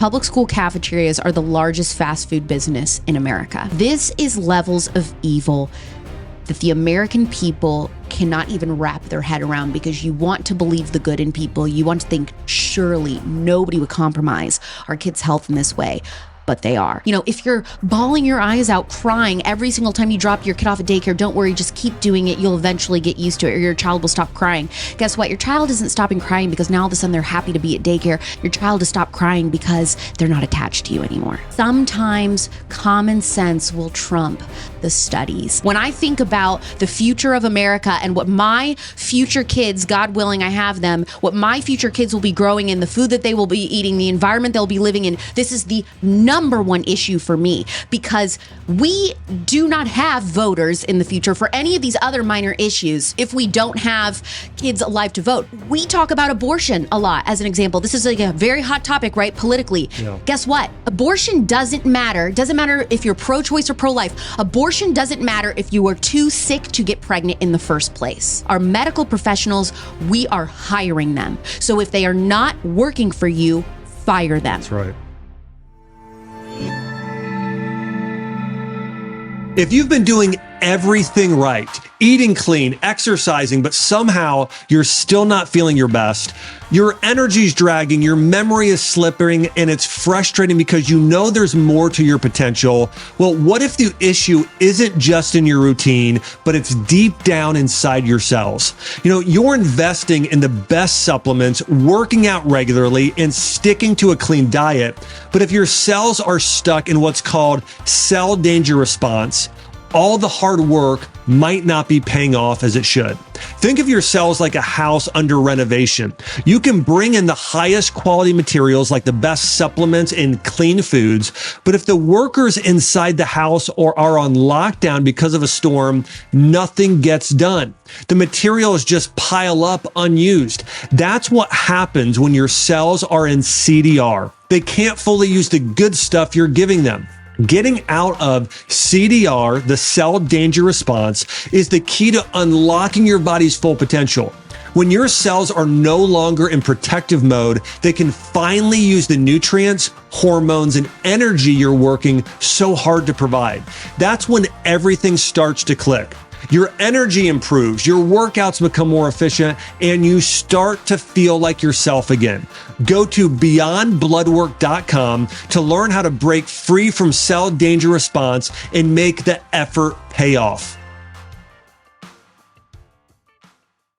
Public school cafeterias are the largest fast food business in America. This is levels of evil that the American people cannot even wrap their head around, because you want to believe the good in people. You want to think, surely nobody would compromise our kids' health in this way. But they are. You know, if you're bawling your eyes out, crying every single time you drop your kid off at daycare, don't worry, just keep doing it. You'll eventually get used to it, or your child will stop crying. Guess what? Your child isn't stopping crying because now all of a sudden they're happy to be at daycare. Your child has stopped crying because they're not attached to you anymore. Sometimes common sense will trump the studies. When I think about the future of America and what my future kids, God willing, I have them, what my future kids will be growing in, the food that they will be eating, the environment they'll be living in, this is the number one issue for me, because we do not have voters in the future for any of these other minor issues if we don't have kids alive to vote. We talk about abortion a lot as an example. This is like a very hot topic, right? Politically. Yeah. Guess what? Abortion doesn't matter. Doesn't matter if you're pro-choice or pro-life. Abortion doesn't matter if you are too sick to get pregnant in the first place. Our medical professionals, we are hiring them. So if they are not working for you, fire them. That's right. If you've been doing everything right, eating clean, exercising, but somehow you're still not feeling your best, your energy's dragging, your memory is slipping, and it's frustrating because you know there's more to your potential. Well, what if the issue isn't just in your routine, but it's deep down inside your cells? You know, you're investing in the best supplements, working out regularly, and sticking to a clean diet. But if your cells are stuck in what's called cell danger response, all the hard work might not be paying off as it should. Think of your cells like a house under renovation. You can bring in the highest quality materials like the best supplements and clean foods, but if the workers inside the house are on lockdown because of a storm, nothing gets done. The materials just pile up unused. That's what happens when your cells are in CDR. They can't fully use the good stuff you're giving them. Getting out of CDR, the cell danger response, is the key to unlocking your body's full potential. When your cells are no longer in protective mode, they can finally use the nutrients, hormones, and energy you're working so hard to provide. That's when everything starts to click. Your energy improves, your workouts become more efficient, and you start to feel like yourself again. Go to beyondbloodwork.com to learn how to break free from cell danger response and make the effort pay off.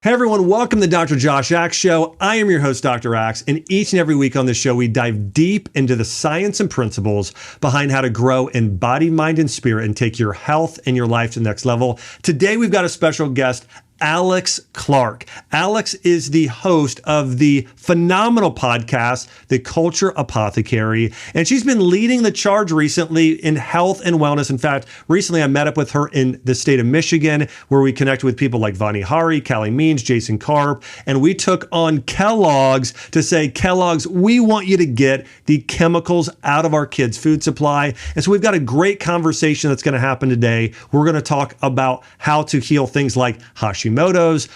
Hey everyone, welcome to Dr. Josh Axe Show. I am your host, Dr. Axe, and each and every week on this show, we dive deep into the science and principles behind how to grow in body, mind, and spirit and take your health and your life to the next level. Today, we've got a special guest, Alex Clark. Alex is the host of the phenomenal podcast, the Culture Apothecary, and she's been leading the charge recently in health and wellness. In fact, recently I met up with her in the state of Michigan, where we connected with people like Vani Hari, Callie Means, Jason Karp, and we took on Kellogg's to say, Kellogg's, we want you to get the chemicals out of our kids' food supply. And so we've got a great conversation that's going to happen today. We're going to talk about how to heal things like Hashimotos.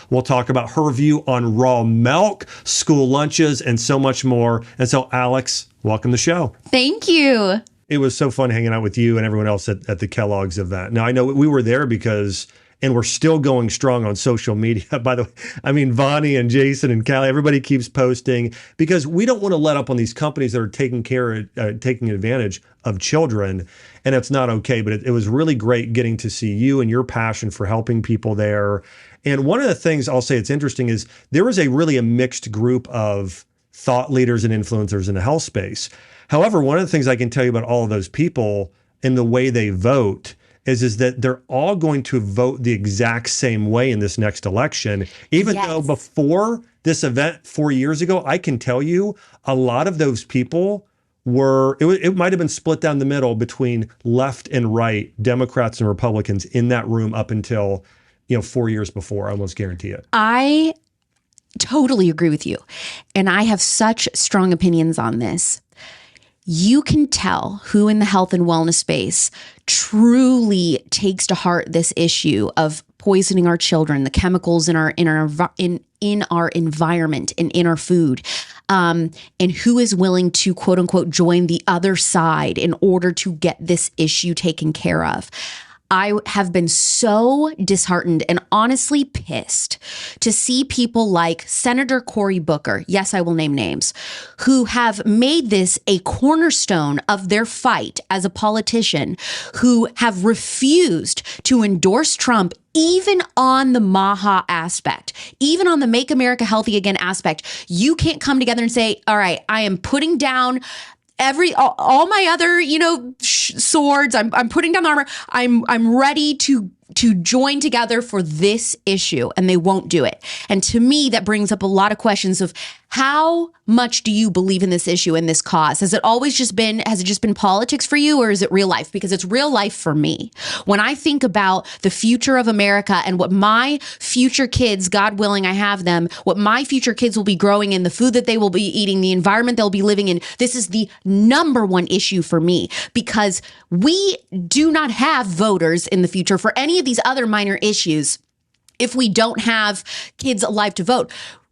We'll talk about her view on raw milk, school lunches, and so much more. And so, Alex, welcome to the show. Thank you. It was so fun hanging out with you and everyone else at the Kellogg's event. Now, I know we were there because, and we're still going strong on social media. By the way, I mean, Vani and Jason and Callie, everybody keeps posting because we don't want to let up on these companies that are taking advantage of children. And it's not okay, but it was really great getting to see you and your passion for helping people there. And one of the things I'll say it's interesting is there was a mixed group of thought leaders and influencers in the health space. However, one of the things I can tell you about all of those people and the way they vote is that they're all going to vote the exact same way in this next election. Even though before this event 4 years ago, I can tell you a lot of those people it might have been split down the middle between left and right, Democrats and Republicans in that room up until 4 years before. I almost guarantee it. I totally agree with you. And I have such strong opinions on this. You can tell who in the health and wellness space truly takes to heart this issue of poisoning our children, the chemicals in our environment and in our food, and who is willing to quote unquote join the other side in order to get this issue taken care of. I have been so disheartened and honestly pissed to see people like Senator Cory Booker, yes, I will name names, who have made this a cornerstone of their fight as a politician, who have refused to endorse Trump even on the MAHA aspect, even on the Make America Healthy Again aspect. You can't come together and say, all right, I am putting down all my other, swords. I'm putting down the armor. I'm ready to join together for this issue, and they won't do it. And to me, that brings up a lot of questions of how much do you believe in this issue and this cause? Has it just been politics for you, or is it real life? Because it's real life for me. When I think about the future of America and what my future kids, God willing, I have them, what my future kids will be growing in, the food that they will be eating, the environment they'll be living in, this is the number one issue for me, because we do not have voters in the future for any of these other minor issues if we don't have kids alive to vote.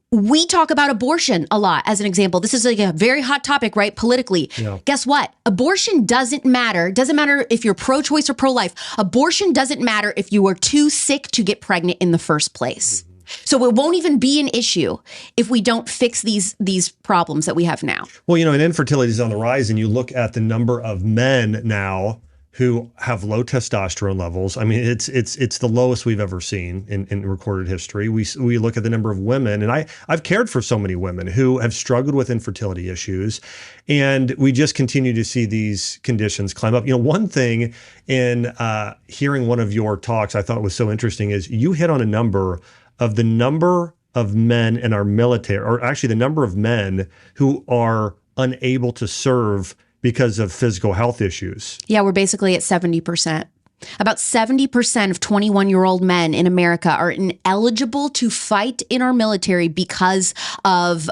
We talk about abortion a lot as an example. This is like a very hot topic, right? Politically. Yeah. Guess what? Abortion doesn't matter. Doesn't matter if you're pro-choice or pro-life. Abortion doesn't matter if you are too sick to get pregnant in the first place. Mm-hmm. So it won't even be an issue if we don't fix these problems that we have now. Well, and infertility is on the rise, and you look at the number of men now who have low testosterone levels. I mean, it's the lowest we've ever seen in recorded history. We look at the number of women, and I've cared for so many women who have struggled with infertility issues, and we just continue to see these conditions climb up. One thing in hearing one of your talks I thought was so interesting is you hit on a number of men in our military, or actually the number of men who are unable to serve because of physical health issues. Yeah, we're basically at 70%. About 70% of 21-year-old men in America are ineligible to fight in our military because of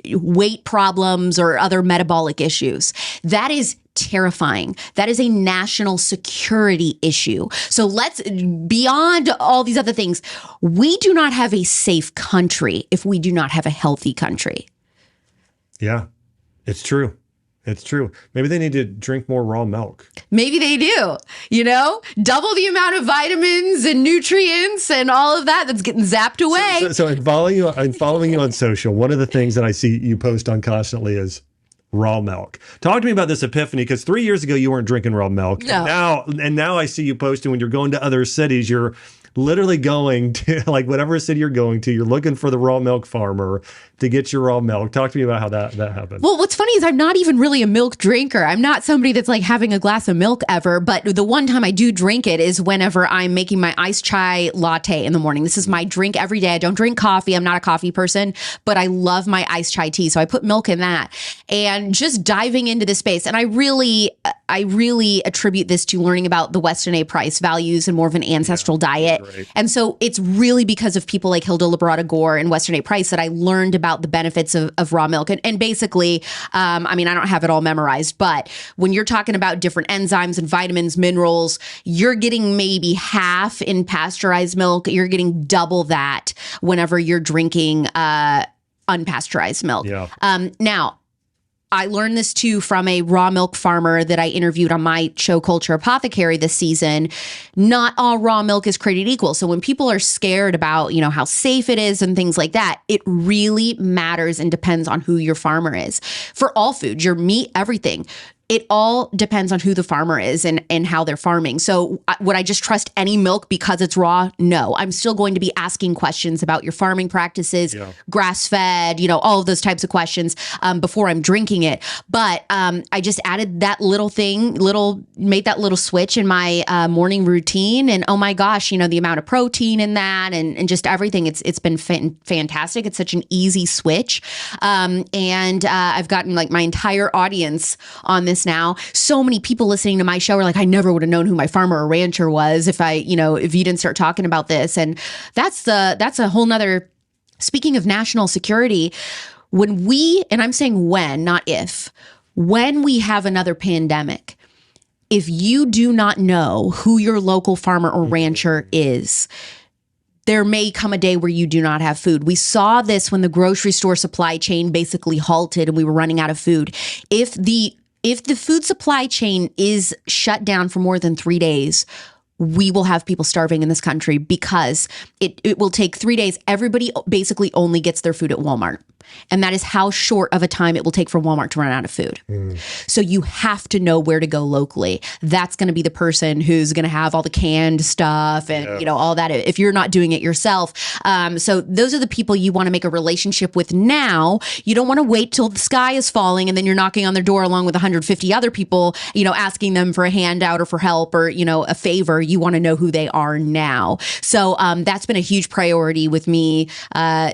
weight problems or other metabolic issues. That is terrifying. That is a national security issue. So beyond all these other things, we do not have a safe country if we do not have a healthy country. Yeah, it's true. It's true. Maybe they need to drink more raw milk. Maybe they do, double the amount of vitamins and nutrients and all of that's getting zapped away. So in following you on social, one of the things that I see you post on constantly is raw milk. Talk to me about this epiphany, because 3 years ago you weren't drinking raw milk. No. And now I see you posting when you're going to other cities, you're literally going to whatever city you're going to, you're looking for the raw milk farmer to get your raw milk. Talk to me about how that happened. Well, what's funny is I'm not even really a milk drinker. I'm not somebody that's having a glass of milk ever, but the one time I do drink it is whenever I'm making my iced chai latte in the morning. This is my drink every day. I don't drink coffee. I'm not a coffee person, but I love my iced chai tea. So I put milk in that, and just diving into this space. And I really attribute this to learning about the Weston A. Price values and more of an ancestral diet. Right. And so it's really because of people like Hilda Labrada Gore and Weston A. Price that I learned about the benefits of raw milk. And basically, I don't have it all memorized, but when you're talking about different enzymes and vitamins, minerals, you're getting maybe half in pasteurized milk. You're getting double that whenever you're drinking unpasteurized milk. Yeah. Now, I learned this too from a raw milk farmer that I interviewed on my show, Culture Apothecary, this season. Not all raw milk is created equal. So when people are scared about, how safe it is and things like that, it really matters and depends on who your farmer is. For all food, your meat, everything. It all depends on who the farmer is and how they're farming. So would I just trust any milk because it's raw? No, I'm still going to be asking questions about your farming practices, grass-fed, all of those types of questions before I'm drinking it. But I just added that made that little switch in my morning routine. And oh my gosh, the amount of protein in that and just everything, it's been fantastic. It's such an easy switch. And I've gotten my entire audience on this now. So many people listening to my show are I never would have known who my farmer or rancher was if if you didn't start talking about this. And that's a whole nother, speaking of national security, and I'm saying when, not if, when we have another pandemic, if you do not know who your local farmer or rancher is, there may come a day where you do not have food. We saw this when the grocery store supply chain basically halted and we were running out of food. If the food supply chain is shut down for more than 3 days, we will have people starving in this country because it will take 3 days. Everybody basically only gets their food at Walmart. And that is how short of a time it will take for Walmart to run out of food. So you have to know where to go locally. That's going to be the person who's going to have all the canned stuff and all that if you're not doing it yourself. So those are the people you want to make a relationship with now. You don't want to wait till the sky is falling and then you're knocking on their door along with 150 other people, asking them for a handout or for help or, a favor. You want to know who they are now. So that's been a huge priority with me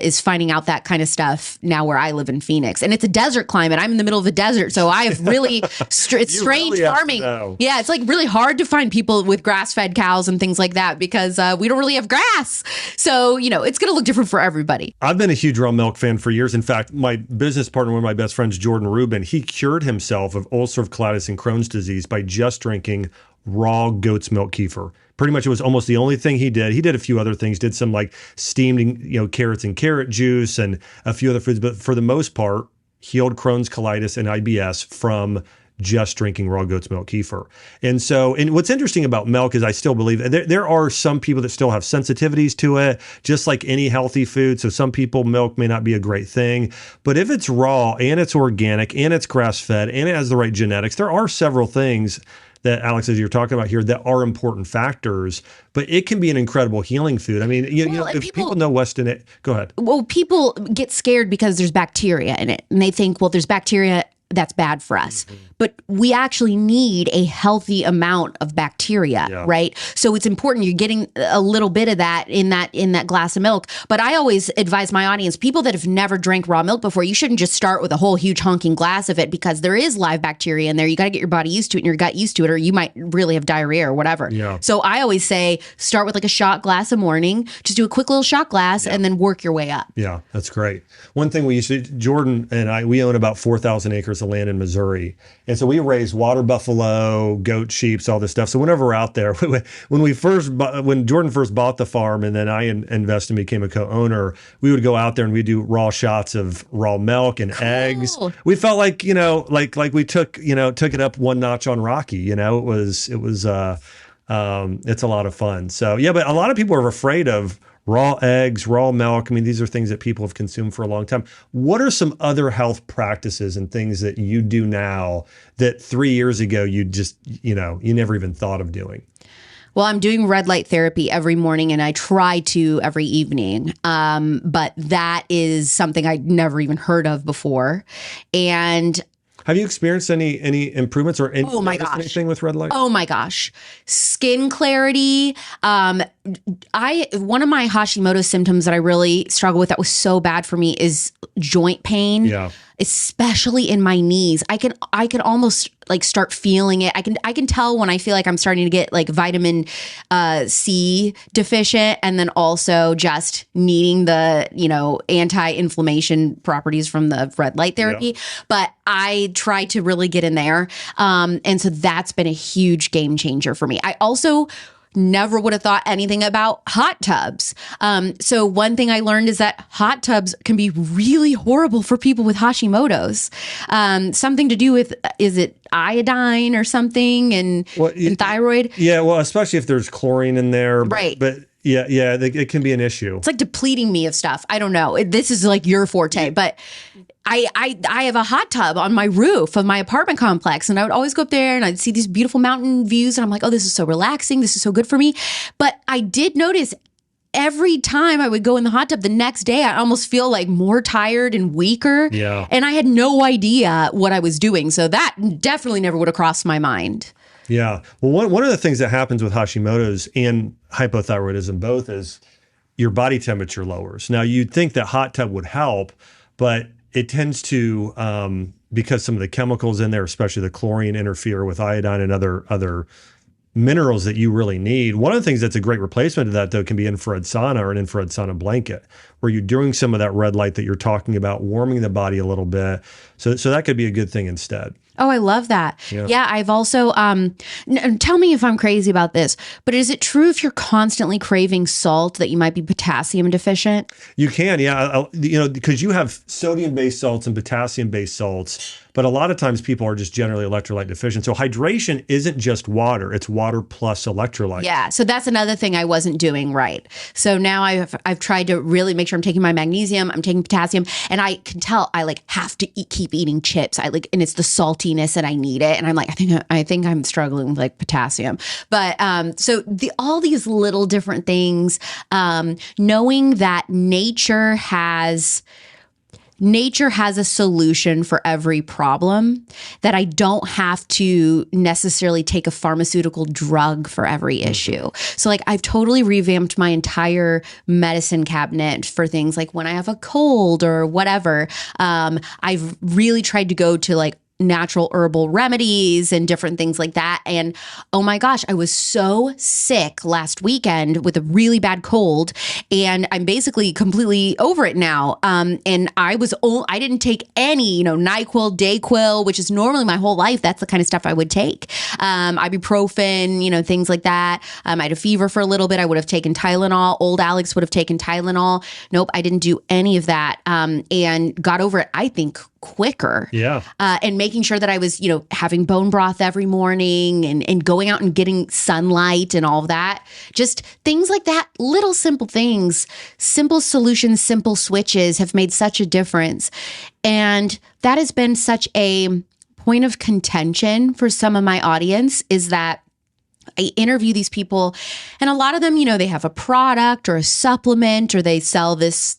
is finding out that kind of stuff now where I live in Phoenix. And it's a desert climate. I'm in the middle of a desert. So I have really, it's strange farming. Yeah, it's like really hard to find people with grass-fed cows and things like that because we don't really have grass. So, it's going to look different for everybody. I've been a huge raw milk fan for years. In fact, my business partner, one of my best friends, Jordan Rubin, he cured himself of ulcerative colitis and Crohn's disease by just drinking raw goat's milk kefir. Pretty much it was almost the only thing he did. He did a few other things, did some like steamed, carrots and carrot juice and a few other foods. But for the most part, healed Crohn's colitis and IBS from just drinking raw goat's milk kefir. And what's interesting about milk is I still believe there are some people that still have sensitivities to it, just like any healthy food. So some people, milk may not be a great thing. But if it's raw and it's organic and it's grass-fed and it has the right genetics, there are several things that, Alex, as you're talking about here, that are important factors, but it can be an incredible healing food. I mean, if people know what's in it, go ahead. Well, people get scared because there's bacteria in it, and they think, well, there's bacteria, that's bad for us. But we actually need a healthy amount of bacteria, right? So it's important you're getting a little bit of that in that glass of milk. But I always advise my audience, people that have never drank raw milk before, you shouldn't just start with a whole huge honking glass of it because there is live bacteria in there. You got to get your body used to it and your gut used to it, or you might really have diarrhea or whatever. Yeah. So I always say start with like a shot glass a morning, just do a quick little shot glass and then work your way up. Yeah, that's great. One thing we used to, Jordan and I, we own about 4,000 acres of land in Missouri. And so we raise water buffalo, goat, sheep, all this stuff. So whenever we're out there, when Jordan first bought the farm and then I invested and became a co-owner, we would go out there and we'd do raw shots of raw milk and eggs. We felt like, like we took it up one notch on Rocky. It's a lot of fun. So yeah, but a lot of people are afraid of raw eggs, raw milk. I mean, these are things that people have consumed for a long time. What are some other health practices and things that you do now that 3 years ago you just, you never even thought of doing? Well, I'm doing red light therapy every morning and I try to every evening. But that is something I'd never even heard of before. And have you experienced any improvements or anything with red light? Oh my gosh. Skin clarity. One of my Hashimotos symptoms that I really struggle with that was so bad for me is joint pain. Yeah. Especially in my knees. I can almost like start feeling it. I can tell when I feel like I'm starting to get like vitamin C deficient and then also just needing the, anti-inflammation properties from the red light therapy. Yeah. But I try to really get in there. And so that's been a huge game changer for me. I also never would have thought anything about hot tubs. So one thing I learned is that hot tubs can be really horrible for people with Hashimotos. Something to do with, is it iodine or something and thyroid? Yeah, well, especially if there's chlorine in there. Right. But yeah, it can be an issue. It's like depleting me of stuff. I don't know. This is like your forte, but I have a hot tub on my roof of my apartment complex, and I would always go up there and I'd see these beautiful mountain views, and I'm like, oh, this is so relaxing. This is so good for me. But I did notice every time I would go in the hot tub the next day, I almost feel like more tired and weaker. Yeah. And I had no idea what I was doing. So that definitely never would have crossed my mind. Yeah. Well, one of the things that happens with Hashimoto's and hypothyroidism both is your body temperature lowers. Now, you'd think that hot tub would help, but it tends to, because some of the chemicals in there, especially the chlorine, interfere with iodine and other minerals that you really need. One of the things that's a great replacement to that, though, can be infrared sauna or an infrared sauna blanket, where you're doing some of that red light that you're talking about, warming the body a little bit. So that could be a good thing instead. Oh, I love that. Yeah, I've also, tell me if I'm crazy about this, but is it true if you're constantly craving salt that you might be potassium deficient? You can, yeah. Because you have sodium-based salts and potassium-based salts, but a lot of times people are just generally electrolyte deficient. So hydration isn't just water; it's water plus electrolyte. Yeah, so that's another thing I wasn't doing right. So now I've tried to really make sure I'm taking my magnesium, I'm taking potassium, and I can tell I like have to keep eating chips. And it's the saltiness and I need it, and I'm like, I think I'm struggling with like potassium. But so all these little different things, knowing that nature has a solution for every problem, that I don't have to necessarily take a pharmaceutical drug for every issue. So like I've totally revamped my entire medicine cabinet for things like when I have a cold or whatever. I've really tried to go to like natural herbal remedies and different things like that. And oh my gosh, I was so sick last weekend with a really bad cold, and I'm basically completely over it now. And I didn't take any, NyQuil, Dayquil, which is normally my whole life. That's the kind of stuff I would take. Ibuprofen, things like that. I had a fever for a little bit. I would have taken Tylenol. Old Alex would have taken Tylenol. Nope, I didn't do any of that. And got over it, I think, quicker. Yeah. And making sure that I was, having bone broth every morning and going out and getting sunlight and all of that. Just things like that, little simple things, simple solutions, simple switches have made such a difference. And that has been such a point of contention for some of my audience, is that I interview these people, and a lot of them, they have a product or a supplement, or they sell this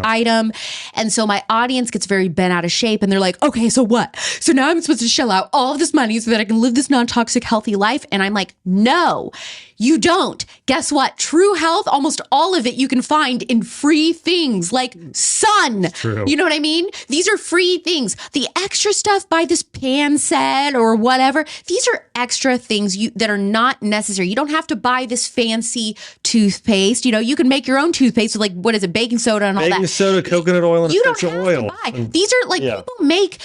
item. And so my audience gets very bent out of shape, and they're like, okay, so what? So now I'm supposed to shell out all of this money so that I can live this non-toxic, healthy life. And I'm like, no, you don't. Guess what? True health, almost all of it you can find in free things like sun. True. You know what I mean? These are free things. The extra stuff, buy this pan set or whatever, these are extra things that are not necessary. You don't have to buy this fancy toothpaste. You can make your own toothpaste with baking soda and all that. Baking soda, coconut oil, and essential oil. You don't have to buy. These are people make,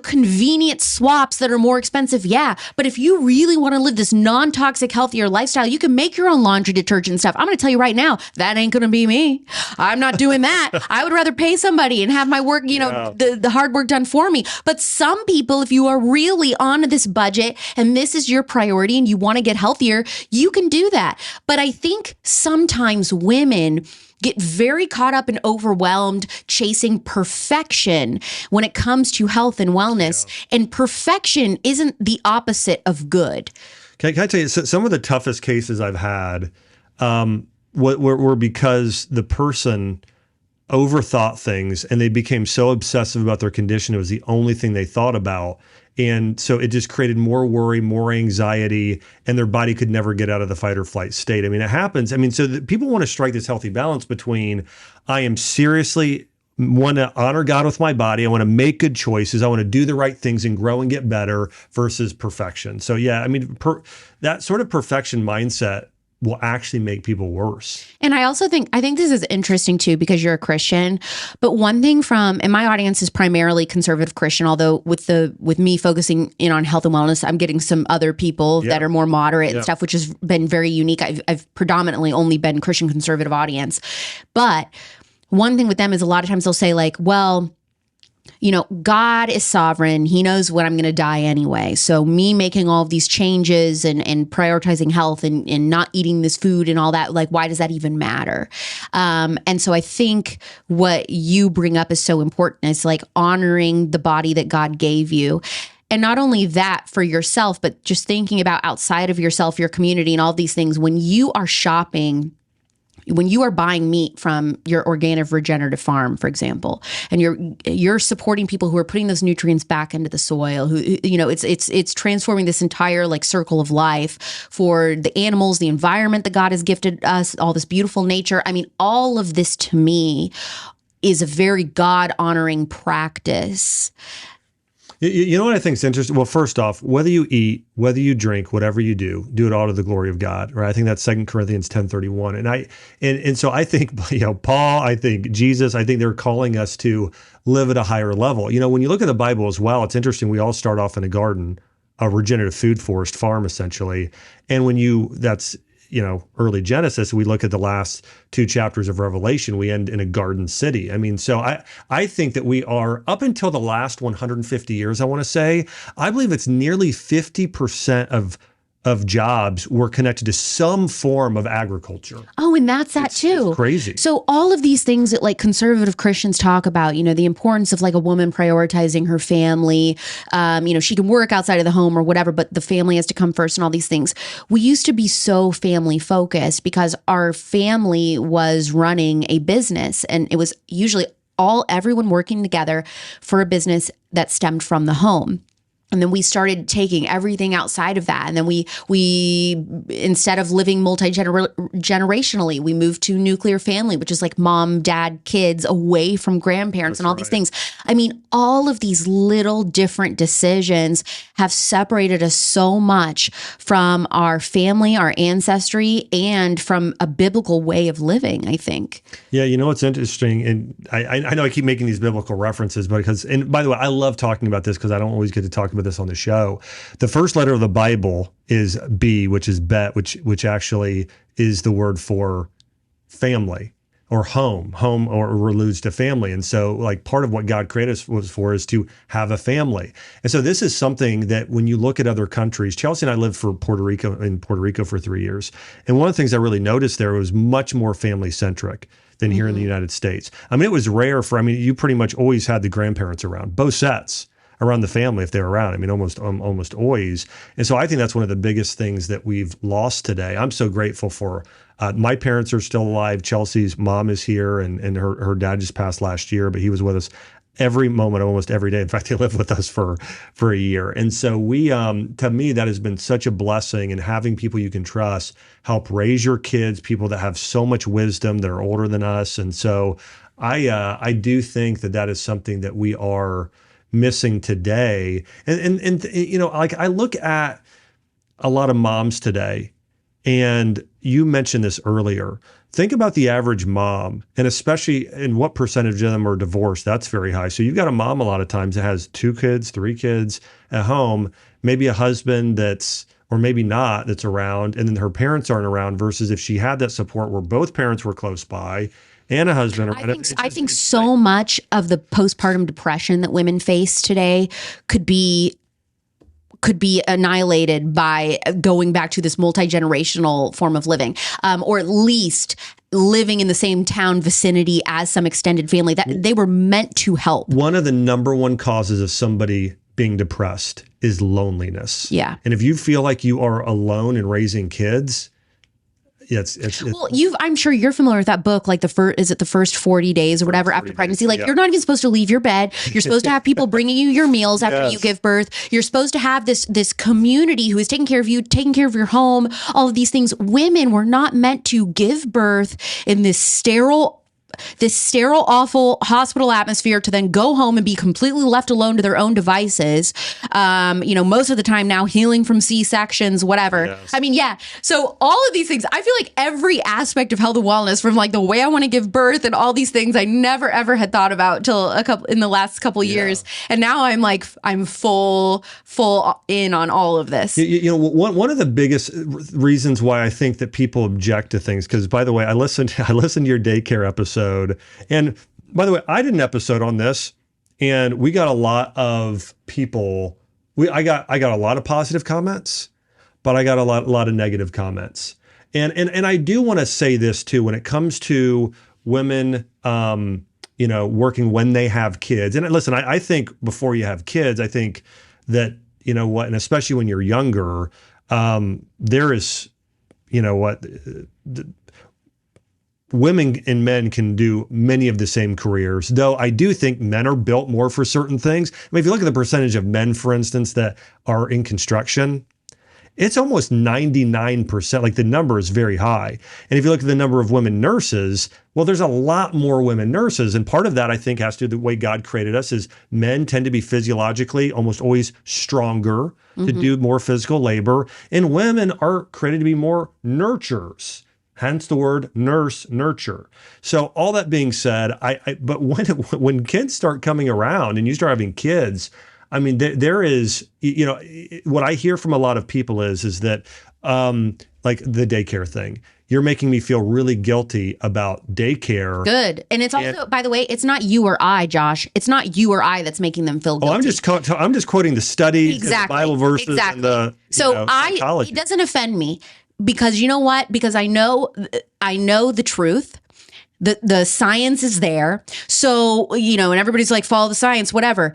convenient swaps that are more expensive. Yeah. But if you really want to live this non-toxic, healthier lifestyle, you can make your own laundry detergent and stuff. I'm going to tell you right now, that ain't going to be me. I'm not doing that. I would rather pay somebody and have my work, the hard work done for me. But some people, if you are really on this budget and this is your priority and you want to get healthier, you can do that. But I think sometimes women get very caught up and overwhelmed chasing perfection when it comes to health and wellness. Yeah. And perfection isn't the opposite of good. Can I tell you, some of the toughest cases I've had were because the person overthought things and they became so obsessive about their condition. It was the only thing they thought about. And so it just created more worry, more anxiety, and their body could never get out of the fight or flight state. I mean, it happens. I mean, so people want to strike this healthy balance between I am seriously want to honor God with my body. I want to make good choices. I want to do the right things and grow and get better versus perfection. So yeah, I mean, that sort of perfection mindset will actually make people worse. And I think this is interesting too, because you're a Christian, but one thing and my audience is primarily conservative Christian, although with me focusing in on health and wellness, I'm getting some other people that are more moderate and stuff, which has been very unique. I've predominantly only been Christian conservative audience. But one thing with them is a lot of times they'll say like, well, God is sovereign. He knows when I'm going to die anyway. So me making all of these changes and prioritizing health and not eating this food and all that, like, why does that even matter? And so I think what you bring up is so important. It's like honoring the body that God gave you. And not only that for yourself, but just thinking about outside of yourself, your community and all these things. When you are shopping, when you are buying meat from your organic regenerative farm, for example, and you're supporting people who are putting those nutrients back into the soil, who, it's transforming this entire like circle of life for the animals, the environment that God has gifted us, all this beautiful nature. I mean, all of this to me is a very God honoring practice. You know what I think is interesting? Well, first off, whether you eat, whether you drink, whatever you do it all to the glory of God, right? I think that's 2 Corinthians 10:31. And so I think, Paul, I think Jesus, I think they're calling us to live at a higher level. When you look at the Bible as well, it's interesting. We all start off in a garden, a regenerative food forest farm, essentially. And that's early Genesis, we look at the last 2 chapters of Revelation, we end in a garden city. So I think that we are, up until the last 150 years, I want to say, I believe it's nearly 50% of jobs were connected to some form of agriculture. Oh, and that's too. It's crazy. So all of these things that like conservative Christians talk about, the importance of like a woman prioritizing her family, she can work outside of the home or whatever, but the family has to come first and all these things. We used to be so family focused because our family was running a business, and it was usually everyone working together for a business that stemmed from the home. And then we started taking everything outside of that. And then we instead of living multi-generationally, we moved to nuclear family, which is like mom, dad, kids away from grandparents. That's and all these things. All of these little different decisions have separated us so much from our family, our ancestry, and from a biblical way of living, I think. Yeah, what's interesting, and I know I keep making these biblical references, and by the way, I love talking about this because I don't always get to talk about this on the show. The first letter of the Bible is B, which is bet, which actually is the word for family or home or alludes to family. And so like part of what God created us was for is to have a family. And so this is something that when you look at other countries, Chelsea and I lived in Puerto Rico for 3 years. And one of the things I really noticed there was much more family centric than here in the United States. It was rare you pretty much always had the grandparents around, both sets around the family if they're around. Almost always. And so I think that's one of the biggest things that we've lost today. I'm so grateful for my parents are still alive. Chelsea's mom is here, and her dad just passed last year, but he was with us every moment, almost every day. In fact, he lived with us for a year. And so we, to me, that has been such a blessing, and having people you can trust help raise your kids, people that have so much wisdom, that are older than us. And so I do think that is something that we are missing today. And like I look at a lot of moms today, and you mentioned this earlier. Think about the average mom, and especially in what percentage of them are divorced. That's very high. So you've got a mom a lot of times that has 2 kids, 3 kids at home, maybe a husband or maybe not, that's around, and then her parents aren't around, versus if she had that support where both parents were close by and a husband. I think so much of the postpartum depression that women face today could be annihilated by going back to this multi-generational form of living, or at least living in the same town vicinity as some extended family that they were meant to help. One of the number one causes of somebody being depressed is loneliness. Yeah. And if you feel like you are alone in raising kids, well, I'm sure you're familiar with that book, like the first 40 days or whatever after pregnancy. Like you're not even supposed to leave your bed. You're supposed to have people bringing you your meals after you give birth. You're supposed to have this community who is taking care of you, taking care of your home, all of these things. Women were not meant to give birth in this sterile, awful hospital atmosphere to then go home and be completely left alone to their own devices. Most of the time now healing from C-sections, whatever. Yes. So all of these things, I feel like every aspect of health and wellness, from like the way I want to give birth and all these things, I never ever had thought about till in the last couple of years. And now I'm full in on all of this. One of the biggest reasons why I think that people object to things, because by the way, I listened to your daycare episode. And by the way, I did an episode on this, and we got a lot of people. I got a lot of positive comments, but I got a lot of negative comments. And I do want to say this too, when it comes to women, working when they have kids. And listen, I think before you have kids, I think that, and especially when you're younger, there is, women and men can do many of the same careers, though I do think men are built more for certain things. If you look at the percentage of men, for instance, that are in construction, it's almost 99%. Like the number is very high. And if you look at the number of women nurses, well, there's a lot more women nurses. And part of that, I think, has to do with the way God created us is men tend to be physiologically almost always stronger to do more physical labor. And women are created to be more nurturers. Hence the word nurse, nurture. So all that being said, but when kids start coming around and you start having kids, I mean, there is, what I hear from a lot of people is that like the daycare thing. You're making me feel really guilty about daycare. Good. And it's also, by the way, it's not you or I, Josh. It's not you or I that's making them feel guilty. I'm just quoting the studies, and the Bible verses, and the psychology. It doesn't offend me because you know what? Because I know the truth. The science is there. So, and everybody's like, follow the science, whatever.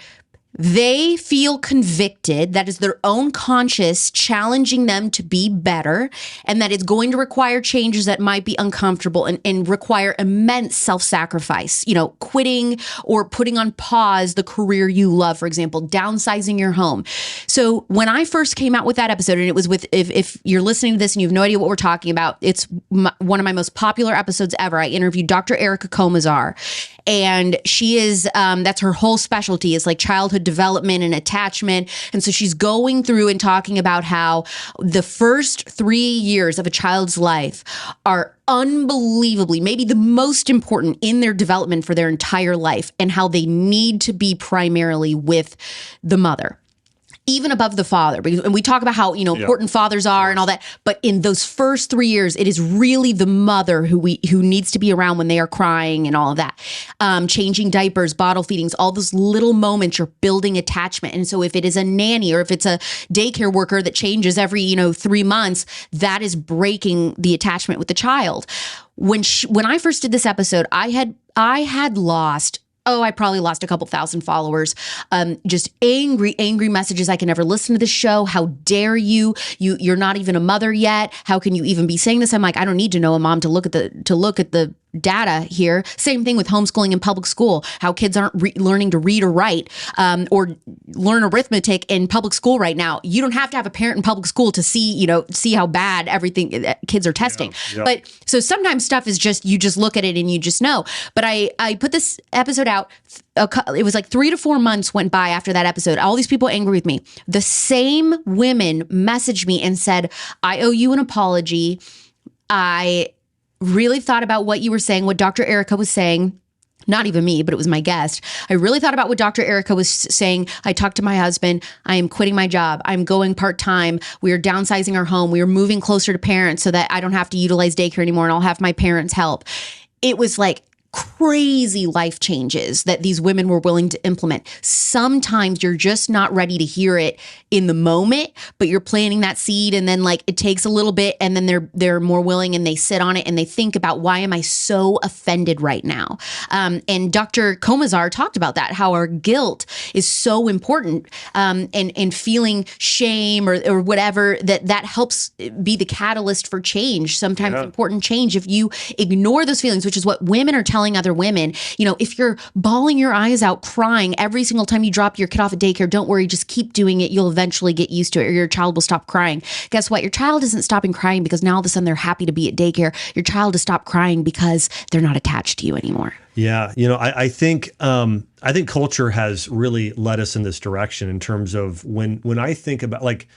They feel convicted, that is their own conscience challenging them to be better, and that it's going to require changes that might be uncomfortable and require immense self-sacrifice, quitting or putting on pause the career you love, for example, downsizing your home. So when I first came out with that episode, and it was with, if you're listening to this and you have no idea what we're talking about, it's one of my most popular episodes ever. I interviewed Dr. Erica Comazar, and she is, that's her whole specialty is like childhood development and attachment. And so she's going through and talking about how the first 3 years of a child's life are unbelievably, maybe the most important in their development for their entire life, and how they need to be primarily with the mother, even above the father. And we talk about how, important fathers are and all that. But in those first 3 years, it is really the mother who needs to be around when they are crying and all of that. Changing diapers, bottle feedings, all those little moments, you're building attachment. And so if it is a nanny or if it's a daycare worker that changes every, 3 months, that is breaking the attachment with the child. When I first did this episode, I had lost, I probably lost a couple thousand followers. Just angry messages. I can never listen to this show. How dare you? You're not even a mother yet. How can you even be saying this? I'm like, I don't need to know a mom to look at the data here. Same thing with homeschooling in public school. How kids aren't learning to read or write or learn arithmetic in public school right now. You don't have to have a parent in public school to see how bad everything kids are testing. Yeah. But so sometimes stuff is just, you just look at it and you just know. But I put this episode out. It was like 3 to 4 months went by after that episode. All these people angry with me. The same women messaged me and said, I owe you an apology. I really thought about what you were saying, what Dr. Erica was saying. Not even me, but it was my guest. I really thought about what Dr. Erica was saying. I talked to my husband. I am quitting my job. I'm going part-time. We are downsizing our home. We are moving closer to parents so that I don't have to utilize daycare anymore and I'll have my parents help. It was like crazy life changes that these women were willing to implement. Sometimes you're just not ready to hear it in the moment, but you're planting that seed, and then like it takes a little bit, and then they're more willing and they sit on it and they think about, why am I so offended right now? And Dr. Comazar talked about that, how our guilt is so important, and feeling shame or whatever, that helps be the catalyst for change. Sometimes important change. If you ignore those feelings, which is what women are telling other women, if you're bawling your eyes out, crying every single time you drop your kid off at daycare, don't worry, just keep doing it. You'll eventually get used to it, or your child will stop crying. Guess what? Your child isn't stopping crying because now all of a sudden they're happy to be at daycare. Your child has stopped crying because they're not attached to you anymore. Yeah. I think culture has really led us in this direction in terms of when I think about, like,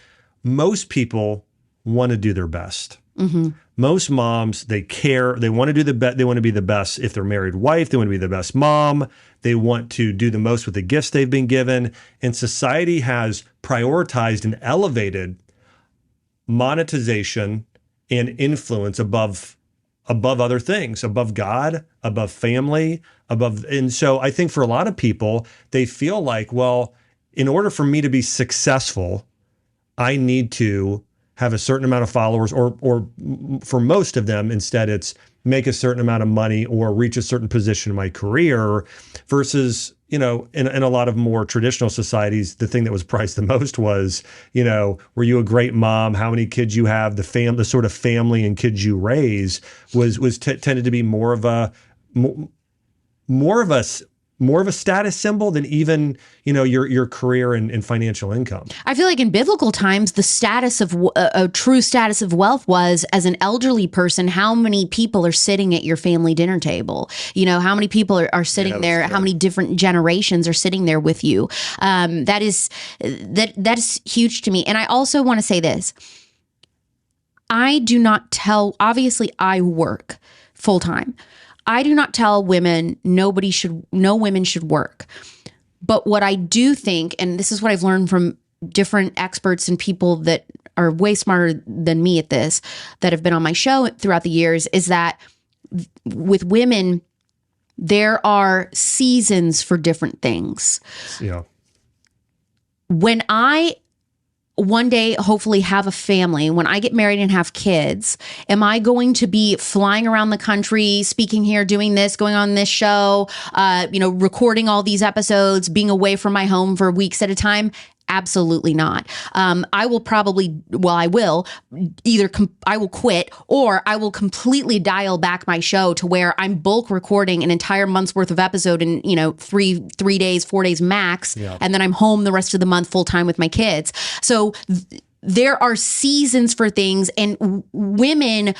most people want to do their best. Mm-hmm. Most moms, they care. They want to do the best. They want to be the best if they're married wife. They want to be the best mom. They want to do the most with the gifts they've been given. And society has prioritized and elevated monetization and influence above other things, above God, above family, and so I think for a lot of people, they feel like, well, in order for me to be successful, I need to have a certain amount of followers, or for most of them, instead it's make a certain amount of money or reach a certain position in my career, versus, in a lot of more traditional societies, the thing that was prized the most was, were you a great mom? How many kids you have? The sort of family and kids you raise tended to be more of a more of a status symbol than even, your career and financial income. I feel like in biblical times, the status of a true status of wealth was, as an elderly person, how many people are sitting at your family dinner table? How many people are sitting there? How many different generations are sitting there with you? That is huge to me. And I also want to say this. I do not tell, obviously I work full time. I do not tell women no women should work. But what I do think, and this is what I've learned from different experts and people that are way smarter than me at this, that have been on my show throughout the years, is that with women, there are seasons for different things. Yeah. When I one day hopefully have a family, when I get married and have kids, am I going to be flying around the country, speaking here, doing this, going on this show, recording all these episodes, being away from my home for weeks at a time? Absolutely not. I will quit, or I will completely dial back my show to where I'm bulk recording an entire month's worth of episode in, 3 days, 4 days max. Yeah. And then I'm home the rest of the month full time with my kids. So there are seasons for things, and women,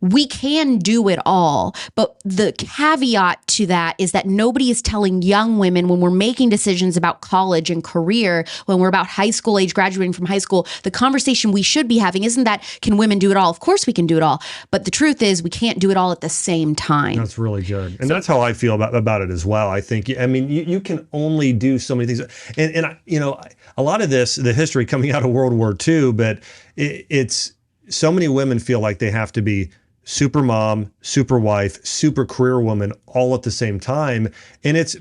we can do it all. But the caveat to that is that nobody is telling young women, when we're making decisions about college and career, when we're about high school age, graduating from high school, the conversation we should be having isn't that, can women do it all? Of course we can do it all. But the truth is, we can't do it all at the same time. That's really good. And that's how I feel about it as well. I think, you can only do so many things. And a lot of this, the history coming out of World War II, but it's so many women feel like they have to be super mom, super wife, super career woman all at the same time. And it's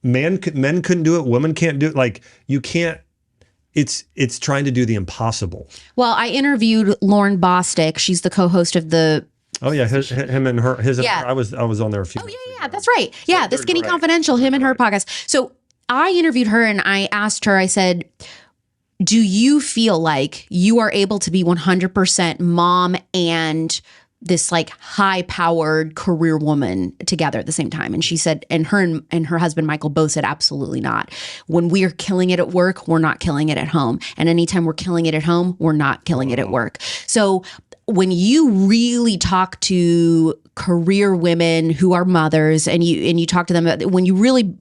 men couldn't do it. Women can't do it. Like, you can't, it's trying to do the impossible. Well, I interviewed Lauren Bostic. She's the co-host of the Oh yeah, him and her. Yeah. I was on there a few. Oh yeah, that's right. Yeah, the Skinny Confidential, him and her podcast. So I interviewed her and I asked her. I said, "Do you feel like you are able to be 100% mom and this like high-powered career woman together at the same time?" And she said, and her husband Michael both said, absolutely not. When we are killing it at work, we're not killing it at home. And anytime we're killing it at home, we're not killing it at work. So when you really talk to career women who are mothers, and you talk to them, when you really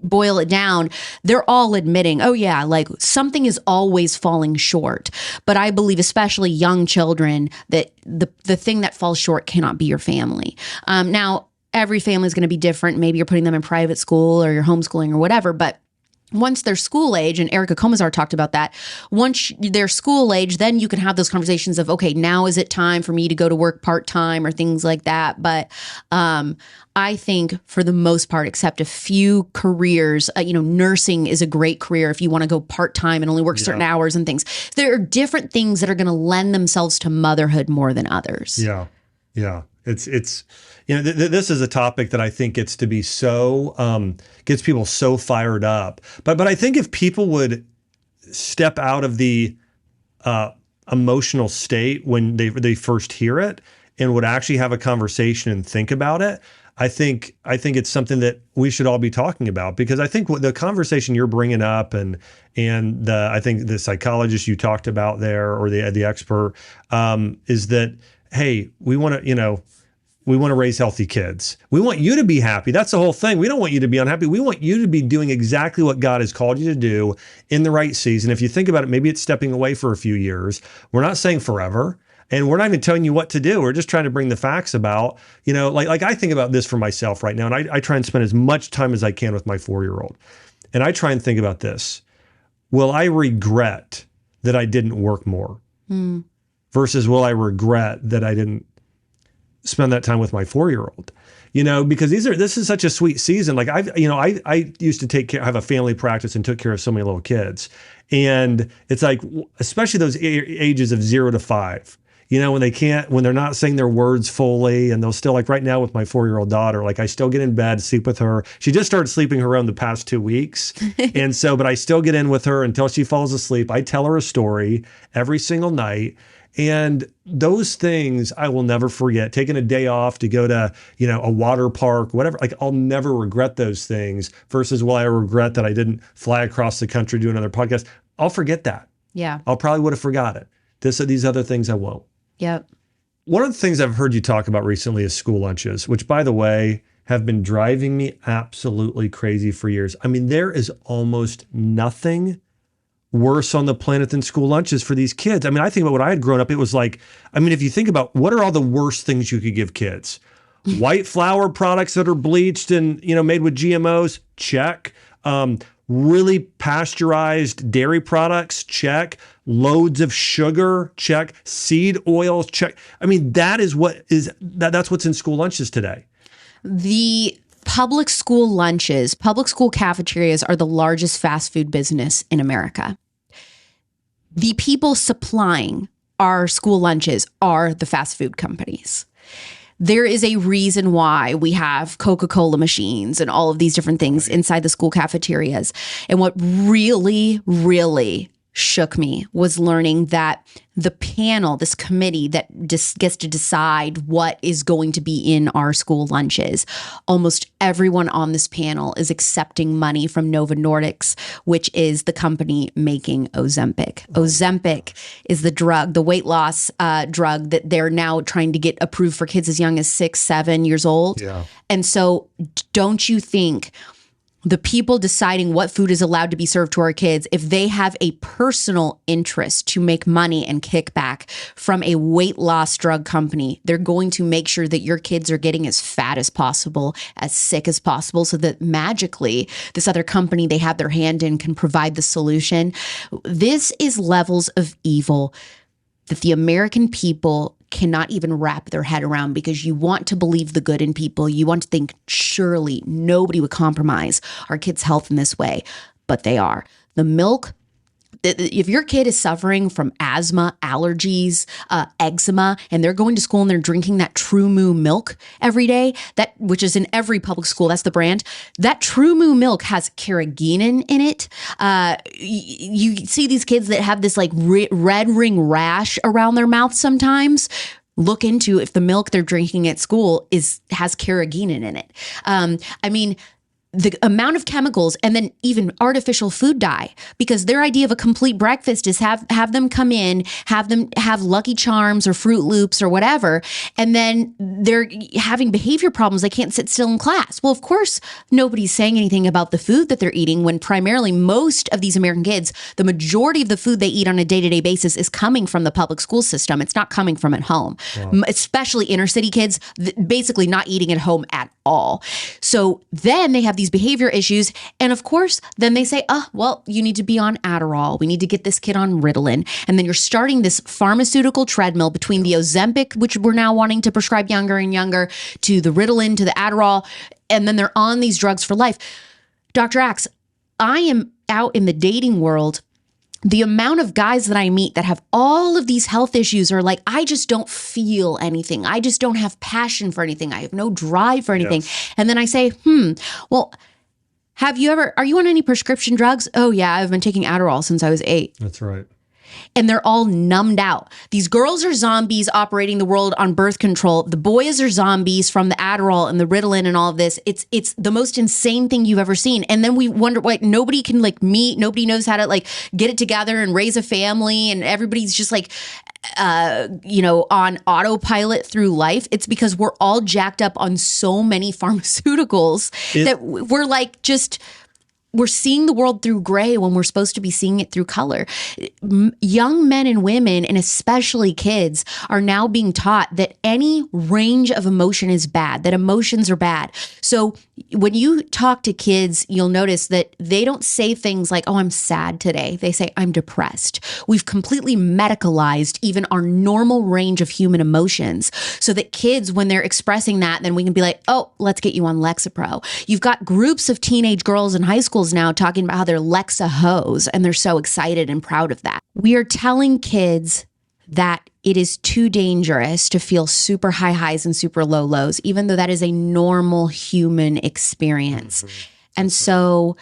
boil it down, they're all admitting, oh yeah, like something is always falling short. But I believe, especially young children, that the thing that falls short cannot be your family. Now, every family is going to be different. Maybe you're putting them in private school or you're homeschooling or whatever, but once they're school age, and Erica Comazar talked about that, once they're school age, then you can have those conversations of, okay, now is it time for me to go to work part-time or things like that. But I think for the most part, except a few careers, nursing is a great career if you want to go part-time and only work certain hours and things. There are different things that are going to lend themselves to motherhood more than others. Yeah. Yeah. It's this is a topic that I think gets to be so, gets people so fired up. But I think if people would step out of the emotional state when they first hear it and would actually have a conversation and think about it, I think it's something that we should all be talking about, because I think what the conversation you're bringing up and I think the psychologist you talked about there, or the expert, is that, hey, we want to raise healthy kids. We want you to be happy. That's the whole thing. We don't want you to be unhappy. We want you to be doing exactly what God has called you to do in the right season. If you think about it, maybe it's stepping away for a few years. We're not saying forever. And we're not even telling you what to do. We're just trying to bring the facts about, like I think about this for myself right now. And I try and spend as much time as I can with my 4-year-old. And I try and think about this. Will I regret that I didn't work more? Versus will I regret that I didn't spend that time with my 4-year-old? Because this is such a sweet season. Like I used to have a family practice and took care of so many little kids. And it's like, especially those ages of 0 to 5, when they're not saying their words fully, and they'll still, like right now with my 4-year-old daughter, like I still get in bed, sleep with her. She just started sleeping her own the past 2 weeks. But I still get in with her until she falls asleep. I tell her a story every single night. And those things I will never forget. Taking a day off to go to, a water park, whatever, like I'll never regret those things versus, I regret that I didn't fly across the country, do another podcast. I'll forget that. Yeah. I'll probably would have forgot it. These other things I won't. Yep. One of the things I've heard you talk about recently is school lunches, which, by the way, have been driving me absolutely crazy for years. I mean, there is almost nothing worse on the planet than school lunches for these kids. I mean, I think about when I had grown up, it was like, if you think about what are all the worst things you could give kids? White flour products that are bleached and, made with GMOs, check. Really pasteurized dairy products, check. Loads of sugar, check. Seed oils, check. That's what's in school lunches today. The public school lunches, public school cafeterias are the largest fast food business in America. The people supplying our school lunches are the fast food companies. There is a reason why we have Coca-Cola machines and all of these different things inside the school cafeterias. And what really, really shook me was learning that the panel, this committee that just gets to decide what is going to be in our school lunches, almost everyone on this panel is accepting money from Novo Nordisk, which is the company making Ozempic. Ozempic is the drug, the weight loss drug that they're now trying to get approved for kids as young as 6, 7 years old. Yeah. And so don't you think the people deciding what food is allowed to be served to our kids, if they have a personal interest to make money and kickback from a weight loss drug company, they're going to make sure that your kids are getting as fat as possible, as sick as possible, so that magically this other company they have their hand in can provide the solution. This is levels of evil that the American people cannot even wrap their head around, because you want to believe the good in people. You want to think surely nobody would compromise our kids' health in this way, but they are. The milk, if your kid is suffering from asthma, allergies, eczema, and they're going to school and they're drinking that True Moo milk every day, which is in every public school, that's the brand, that True Moo milk has carrageenan in it. You see these kids that have this like red ring rash around their mouth sometimes. Look into if the milk they're drinking at school has carrageenan in it. The amount of chemicals, and then even artificial food dye, because their idea of a complete breakfast is have them come in, have them have Lucky Charms or Fruit Loops or whatever, and then they're having behavior problems. They can't sit still in class. Well, of course, nobody's saying anything about the food that they're eating, when primarily most of these American kids, the majority of the food they eat on a day-to-day basis is coming from the public school system. It's not coming from at home. Wow. Especially inner city kids, basically not eating at home at all. So then they have these behavior issues. And of course, then they say, you need to be on Adderall. We need to get this kid on Ritalin. And then you're starting this pharmaceutical treadmill between the Ozempic, which we're now wanting to prescribe younger and younger, to the Ritalin, to the Adderall. And then they're on these drugs for life. Dr. Axe, I am out in the dating world. The amount of guys that I meet that have all of these health issues are like, I just don't feel anything. I just don't have passion for anything. I have no drive for anything. Yes. And then I say, well, are you on any prescription drugs? Oh yeah, I've been taking Adderall since I was 8. That's right. And they're all numbed out. These girls are zombies operating the world on birth control. The boys are zombies from the Adderall and the Ritalin and all of this. It's the most insane thing you've ever seen. And then we wonder, nobody can meet. Nobody knows how to get it together and raise a family. And everybody's just on autopilot through life. It's because we're all jacked up on so many pharmaceuticals that we're seeing the world through gray when we're supposed to be seeing it through color. Young men and women, and especially kids, are now being taught that any range of emotion is bad, that emotions are bad. So when you talk to kids, you'll notice that they don't say things like, I'm sad today. They say, I'm depressed. We've completely medicalized even our normal range of human emotions, so that kids, when they're expressing that, then we can be like, let's get you on Lexapro. You've got groups of teenage girls in high schools now talking about how they're Lexa hoes, and they're so excited and proud of that. We are telling kids that it is too dangerous to feel super high highs and super low lows, even though that is a normal human experience. And so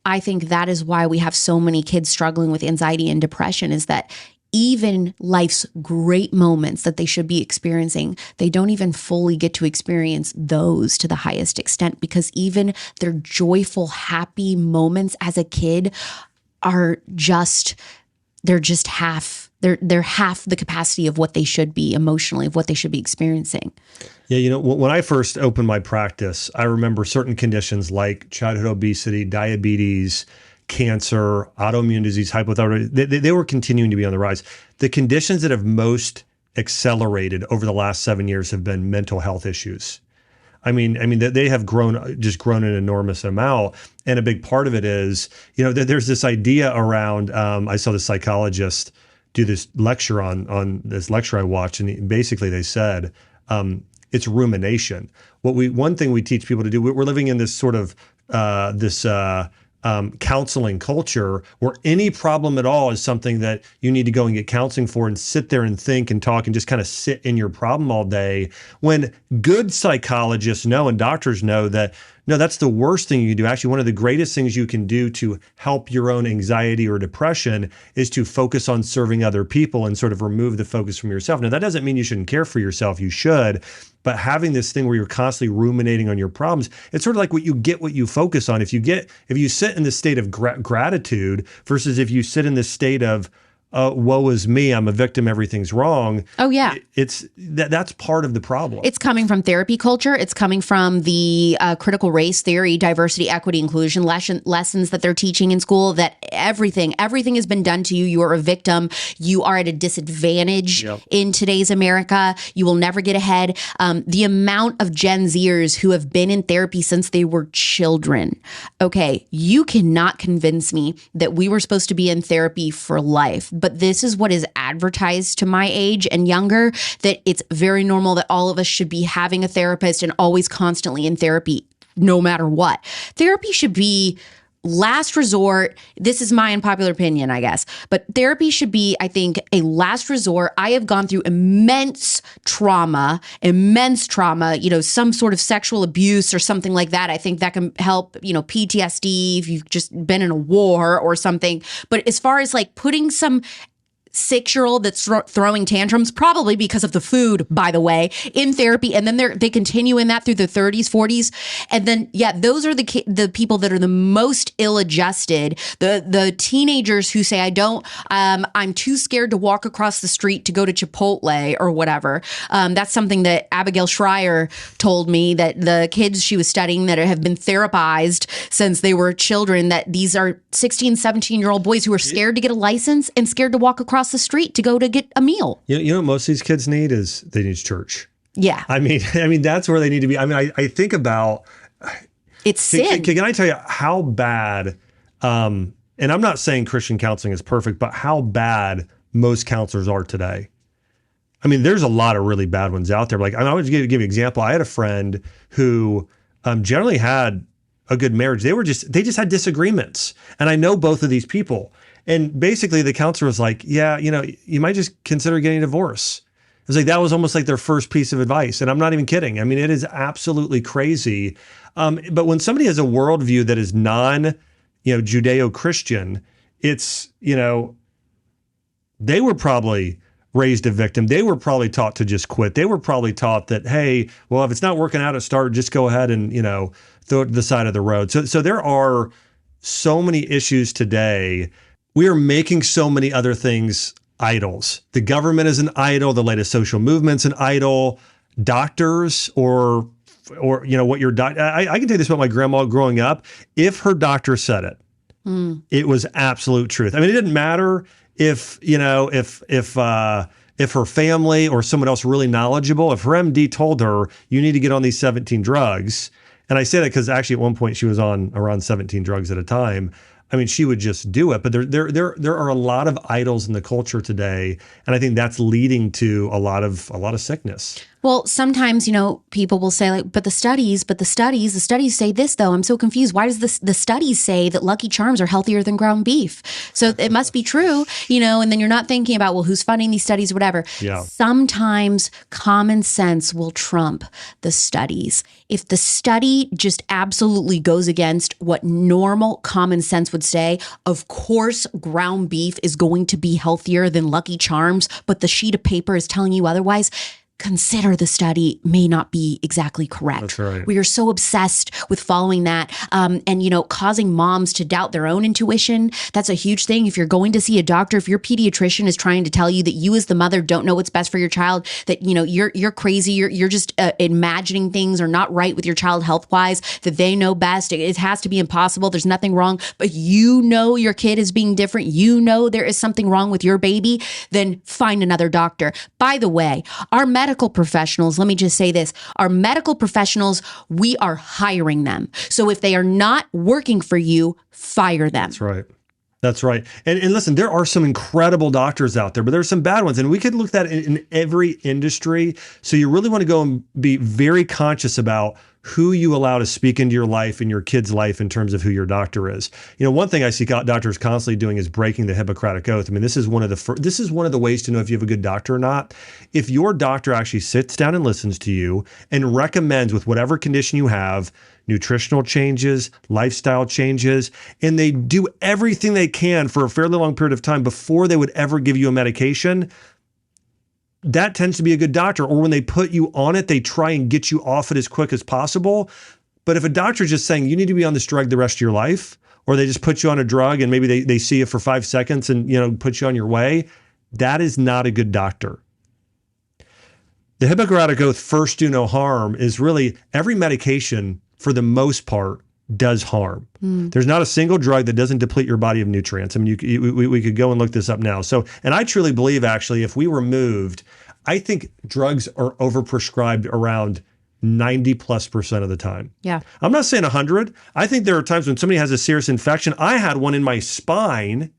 I think that is why we have so many kids struggling with anxiety and depression, is that even life's great moments that they should be experiencing, they don't even fully get to experience those to the highest extent, because even their joyful, happy moments as a kid are just, they're half the capacity of what they should be emotionally, of what they should be experiencing. Yeah, when I first opened my practice, I remember certain conditions like childhood obesity, diabetes, cancer, autoimmune disease, hypothyroidism, they were continuing to be on the rise. The conditions that have most accelerated over the last 7 years have been mental health issues. I mean, they have grown an enormous amount. And a big part of it is, there's this idea around, I saw the psychologist do this lecture on this lecture I watched, and basically they said, it's rumination. One thing we teach people to do, we're living in this sort of, counseling culture where any problem at all is something that you need to go and get counseling for and sit there and think and talk and just kind of sit in your problem all day, when good psychologists know and doctors know that, no, that's the worst thing you can do. Actually, one of the greatest things you can do to help your own anxiety or depression is to focus on serving other people and sort of remove the focus from yourself. Now, that doesn't mean you shouldn't care for yourself. You should. But having this thing where you're constantly ruminating on your problems, it's sort of like what you focus on. If you sit in this state of gratitude versus if you sit in this state of, woe is me, I'm a victim, everything's wrong. Oh, yeah. That's part of the problem. It's coming from therapy culture. It's coming from the critical race theory, diversity, equity, inclusion lessons that they're teaching in school, that everything has been done to you. You are a victim. You are at a disadvantage in today's America. You will never get ahead. The amount of Gen Zers who have been in therapy since they were children. Okay, you cannot convince me that we were supposed to be in therapy for life. But this is what is advertised to my age and younger, that it's very normal that all of us should be having a therapist and always constantly in therapy, no matter what. Therapy should be last resort. This is my unpopular opinion, I guess, but therapy should be, I think, a last resort. I have gone through immense trauma, some sort of sexual abuse or something like that. I think that can help, PTSD if you've just been in a war or something. But as far as like putting some 6-year-old that's throwing tantrums, probably because of the food, by the way, in therapy, and then they continue in that through the 30s, 40s, and then those are the people that are the most ill-adjusted, the teenagers who say, I'm too scared to walk across the street to go to Chipotle or whatever. That's something that Abigail Schreier told me, that the kids she was studying that have been therapized since they were children, that these are 16, 17-year-old boys who are scared to get a license and scared to walk across the street to go to get a meal. You know what most of these kids need is they need church. Yeah. I mean, that's where they need to be. I mean, I think about it's sin. Can I tell you how bad, and I'm not saying Christian counseling is perfect, but how bad most counselors are today. I mean, there's a lot of really bad ones out there. Like, I would give you an example. I had a friend who generally had a good marriage. They just had disagreements. And I know both of these people. And basically the counselor was like, yeah, you might just consider getting a divorce. It was like, that was almost like their first piece of advice. And I'm not even kidding. I mean, it is absolutely crazy. But when somebody has a worldview that is Judeo-Christian, it's, they were probably raised a victim. They were probably taught to just quit. They were probably taught that, hey, well, if it's not working out at start, just go ahead and, throw it to the side of the road. So there are so many issues today. We are making so many other things idols. The government is an idol. The latest social movement's an idol. Doctors or what your doctor. I can tell you this about my grandma growing up. If her doctor said it, it was absolute truth. I mean, it didn't matter if her family or someone else really knowledgeable, if her MD told her you need to get on these 17 drugs, and I say that because actually at one point she was on around 17 drugs at a time. I mean, she would just do it. But there are a lot of idols in the culture today, and I think that's leading to a lot of sickness. Well, sometimes, people will say like, but the studies say this though. I'm so confused. Why does the studies say that Lucky Charms are healthier than ground beef? So it must be true, and then you're not thinking about, well, who's funding these studies or whatever. Yeah. Sometimes common sense will trump the studies. If the study just absolutely goes against what normal common sense would say, of course, ground beef is going to be healthier than Lucky Charms, but the sheet of paper is telling you otherwise. Consider the study may not be exactly correct. That's right. We are so obsessed with following that and, causing moms to doubt their own intuition. That's a huge thing. If you're going to see a doctor, if your pediatrician is trying to tell you that you as the mother don't know what's best for your child, that, you're crazy, you're just imagining things are not right with your child health-wise, that they know best, it has to be impossible, there's nothing wrong, but your kid is being different, there is something wrong with your baby, then find another doctor. By the way, our medical professionals, let me just say this, our medical professionals, we are hiring them. So if they are not working for you, fire them. That's right. That's right. And listen, there are some incredible doctors out there, but there's some bad ones. And we could look at that in every industry. So you really want to go and be very conscious about who you allow to speak into your life and your kid's life in terms of who your doctor is. One thing I see doctors constantly doing is breaking the Hippocratic Oath. I mean, this is one of the ways to know if you have a good doctor or not. If your doctor actually sits down and listens to you and recommends with whatever condition you have, nutritional changes, lifestyle changes, and they do everything they can for a fairly long period of time before they would ever give you a medication, that tends to be a good doctor. Or when they put you on it, they try and get you off it as quick as possible. But if a doctor is just saying you need to be on this drug the rest of your life, or they just put you on a drug and maybe they see you for 5 seconds and put you on your way, that is not a good doctor. The Hippocratic Oath, first do no harm, is really every medication for the most part does harm. There's not a single drug that doesn't deplete your body of nutrients. I mean, we could go and look this up now. So, and I truly believe actually, if we were moved, I think drugs are overprescribed around 90+% of the time. Yeah. I'm not saying 100. I think there are times when somebody has a serious infection. I had one in my spine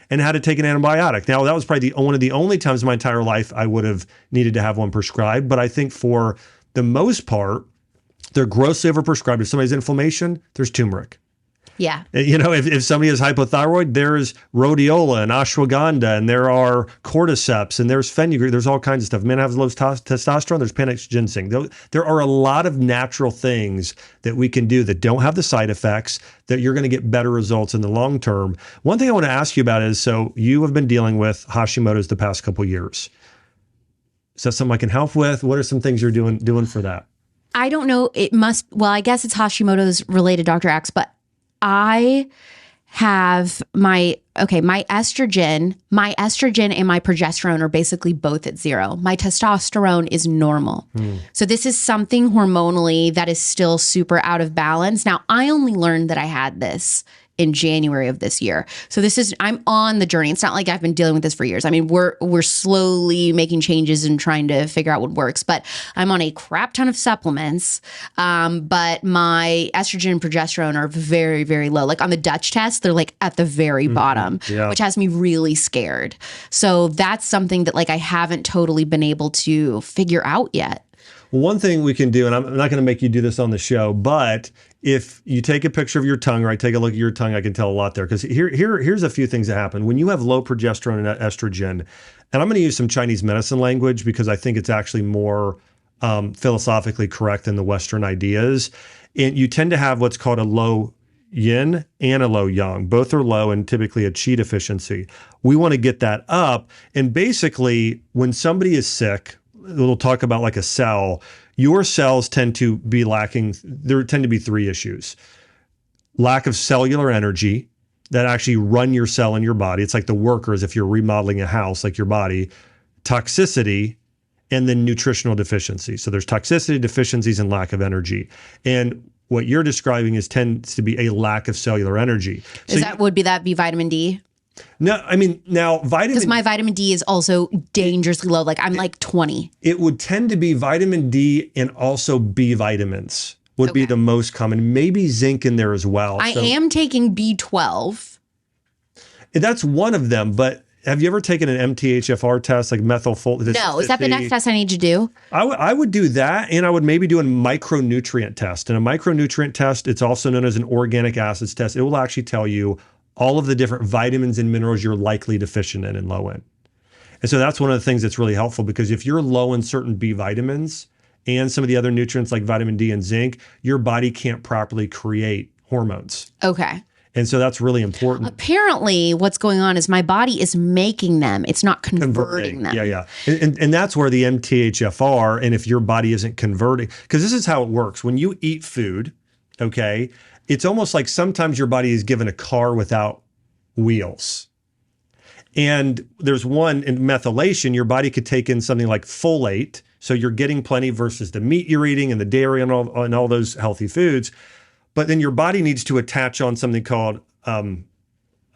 and had to take an antibiotic. Now, that was probably one of the only times in my entire life I would have needed to have one prescribed. But I think for the most part, they're grossly overprescribed. If somebody has inflammation, there's turmeric. Yeah. If somebody has hypothyroid, there's rhodiola and ashwagandha, and there are cordyceps, and there's fenugreek. There's all kinds of stuff. Men have low testosterone. There's Panax ginseng. There are a lot of natural things that we can do that don't have the side effects that you're going to get better results in the long term. One thing I want to ask you about is, so you have been dealing with Hashimotos the past couple of years. Is that something I can help with? What are some things you're doing for that? I don't know. I guess it's Hashimoto's related, Dr. Axe, but I have my estrogen and my progesterone are basically both at 0. My testosterone is normal. So this is something hormonally that is still super out of balance. Now, I only learned that I had this in January of this year. So I'm on the journey. It's not like I've been dealing with this for years. I mean, we're slowly making changes and trying to figure out what works, but I'm on a crap ton of supplements. But my estrogen and progesterone are very, very low. Like on the Dutch test, they're like at the very bottom, which has me really scared. So that's something that like I haven't totally been able to figure out yet. Well, one thing we can do, and I'm not going to make you do this on the show, but if you take a picture of your tongue, right, take a look at your tongue, I can tell a lot there. Because here's a few things that happen. When you have low progesterone and estrogen, and I'm going to use some Chinese medicine language because I think it's actually more philosophically correct than the Western ideas. And you tend to have what's called a low yin and a low yang. Both are low and typically a qi deficiency. We want to get that up. And basically, when somebody is sick, we'll talk about like a cell, your cells tend to be lacking. There tend to be 3 issues. Lack of cellular energy that actually run your cell in your body. It's like the workers if you're remodeling a house, like your body. Toxicity, and then nutritional deficiency. So there's toxicity, deficiencies, and lack of energy. And what you're describing tends to be a lack of cellular energy. So Would that be vitamin D? No, I mean, now vitamin... Because my vitamin D is also dangerously low. Like I'm like 20. It would tend to be vitamin D and also B vitamins would be the most common. Maybe zinc in there as well. I am taking B12. That's one of them, but have you ever taken an MTHFR test, like methylfolate? No, is that the next test I need to do? I would do that, and I would maybe do a micronutrient test. And a micronutrient test, it's also known as an organic acids test. It will actually tell you all of the different vitamins and minerals you're likely deficient in and low in. And so that's one of the things that's really helpful, because if you're low in certain B vitamins and some of the other nutrients like vitamin D and zinc, your body can't properly create hormones. Okay. And so that's really important. Apparently, what's going on is my body is making them. It's not converting them. Yeah. And that's where the MTHFR, and if your body isn't converting, because this is how it works. When you eat food, okay, it's almost like sometimes your body is given a car without wheels. And there's one in methylation, your body could take in something like folate. So you're getting plenty versus the meat you're eating and the dairy and all those healthy foods. But then your body needs to attach on something called like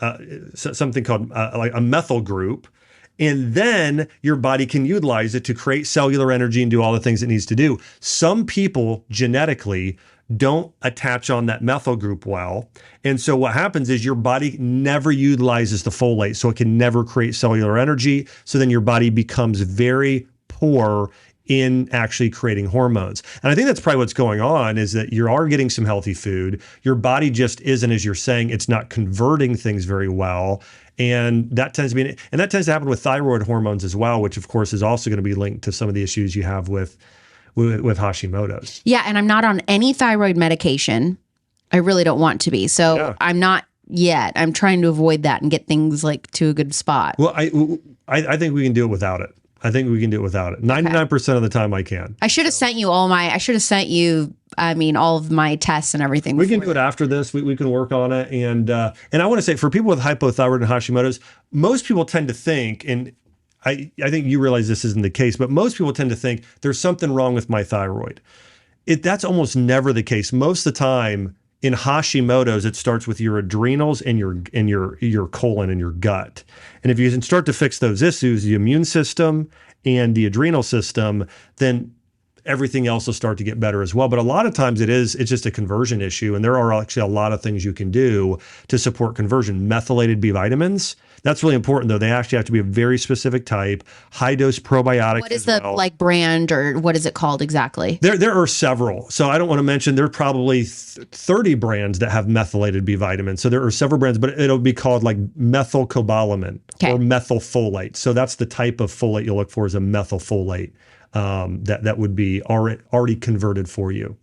a methyl group. And then your body can utilize it to create cellular energy and do all the things it needs to do. Some people genetically don't attach on that methyl group well. And so what happens is your body never utilizes the folate, so it can never create cellular energy. So then your body becomes very poor in actually creating hormones. And I think that's probably what's going on, is that you are getting some healthy food. Your body just isn't, as you're saying, it's not converting things very well. And that tends to happen with thyroid hormones as well, which of course is also going to be linked to some of the issues you have with Hashimoto's. Yeah, and I'm not on any thyroid medication. I really don't want to be. So yeah. I'm not yet. I'm trying to avoid that and get things like to a good spot. Well, I think we can do it without it. 99% of the time I can. I should have sent you all of my tests and everything. We can do it after this. We can work on it. And I want to say, for people with hypothyroid and Hashimoto's, most people tend to think, and I think you realize this isn't the case, but most people tend to think there's something wrong with my thyroid. That's almost never the case. Most of the time in Hashimoto's, it starts with your adrenals and your colon and your gut. And if you can start to fix those issues, the immune system and the adrenal system, then everything else will start to get better as well. But a lot of times it's just a conversion issue. And there are actually a lot of things you can do to support conversion. Methylated B vitamins, that's really important though. They actually have to be a very specific type, high dose probiotics. What is the brand, or what is it called exactly? There are several. So I don't want to mention, there are probably 30 brands that have methylated B vitamins. So there are several brands, but it'll be called like methylcobalamin or methylfolate. So that's the type of folate you'll look for, is a methylfolate. That would be already converted for you.